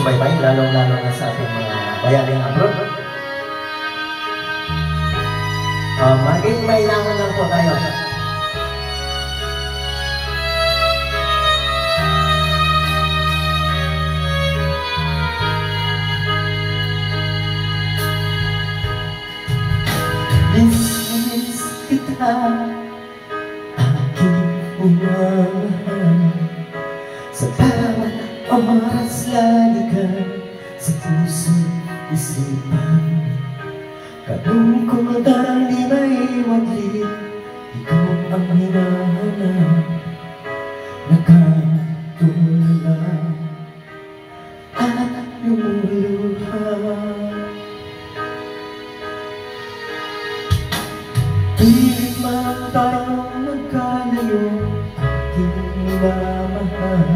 sumusubaybay, lalong-lalo na sa ating mga bayaning abroad. Maging mainangan lang po tayo. Miss kita, aking minamahal. Sa bawat oras lagi ka sa puso't isipan. Kalungkutan di may waglit, ikaw ang hinahanap. Nakatulala at lumuluha. Pilit man tayong magkalayo, aking minamahal.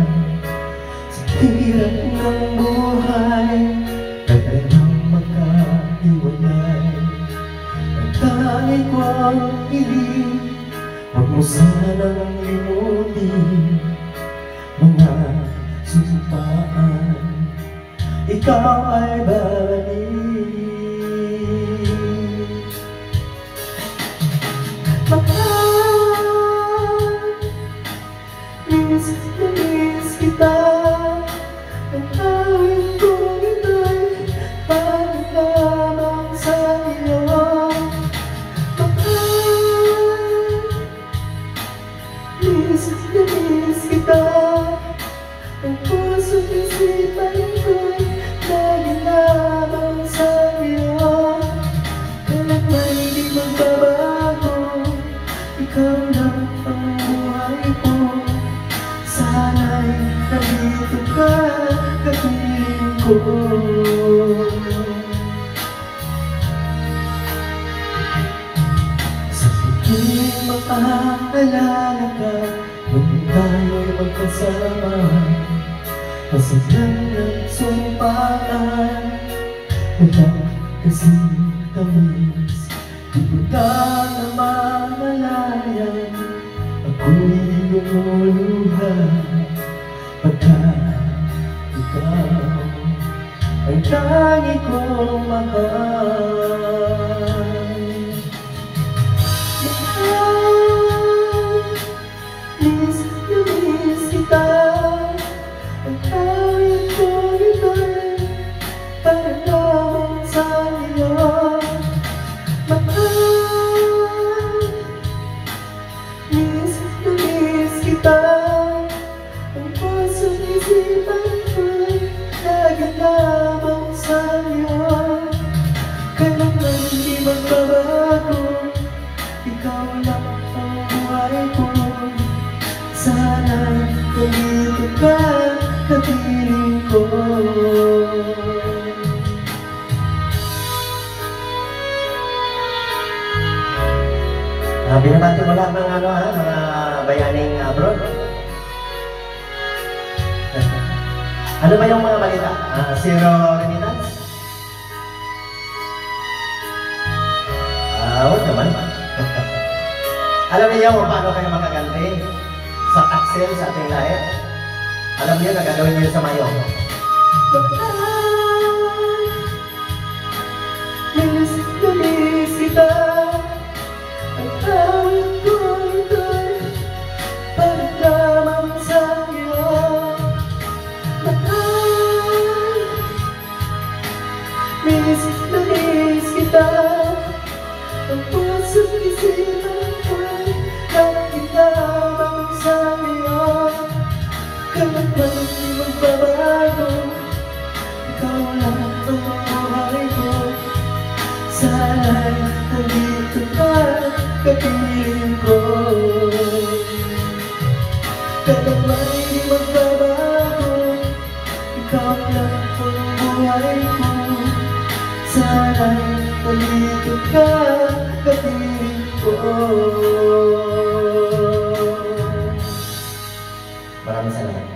Sa hirap ng buhay, talagang magkahiwalay. Ang tangi ko ang hiling, huwag mo sanang limutin. Mga sumpaan, ikaw ay babalik. Miss kita, ang awit kong ito'y para lamang sa iyo. Miss kita, ang puso't isipan ko'y lagi lamang sa iyo. Kailan may di magbabago, ikaw lang ang buhay ko. Sana'y nandito ka, kapiling ko. Sa piling makaalala ka, nung tayo'y magkasama. Masayang nagsumpaan, wala kasing tamis. Di ko na namamalayan, ako'y lumuluha. Pagkat ikaw ang tangi kong mahal. Miss kita, ang awit kong ito'y para lamang sa iyo. Mahal, miss kita, ang puso't isipan ko'y lagi lamang sa iyo. Kailan man di magbabago, ikaw lang ang buhay ko. Sana'y nandito ka, kapiling ko. Binabati mo lang ng mga bayaning abroad. Ano ba yung mga balita? Zero remittance? Huwag naman. Alam niyo kung paano kayo makaganti sa Axel sa ating lahat? Alam niyo na gagawin niyo sa Mayo. Miss kita, ang awit ko ito'y para lamang sa iyo. Miss kita, ang puso't isipan ko'y lagi lamang sa iyo. Kailan man di magbabago, ikaw lang ang buhay ko. Sana'y nandito ka, kapiling ko. Kailan man di magbabago, ikaw lang ang buhay ko. Sana'y nandito ka, kapiling ko. Maraming salamat.